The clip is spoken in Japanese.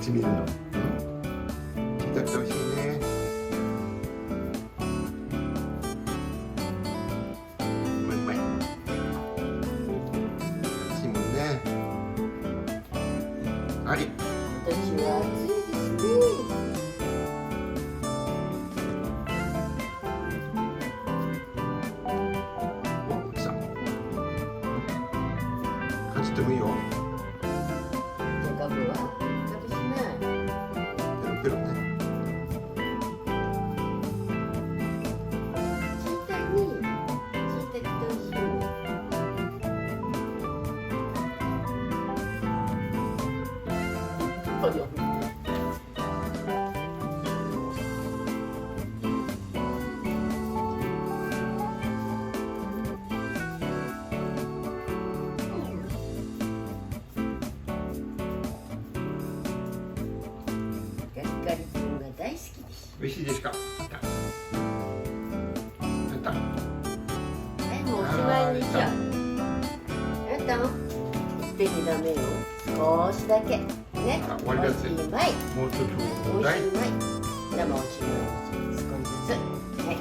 ち見るの。だって美味しいね。うまい。美味しいもんね。あり。今年は暑いですね。お、来た。かじってもいいよ。じゃがぶはかぶしない。ペロペロね。チータにチータと一緒に。こよ。ガリガリ君が大好きです。美味しいですか。やった。はい、もうおしまいにしよう。やったの？いっぺんにダメよ。少しだけ。ね。終わりだって。おしまい。もうちょっと。おしまい。じゃあもうおしまいにしよう。少しずつ。はい。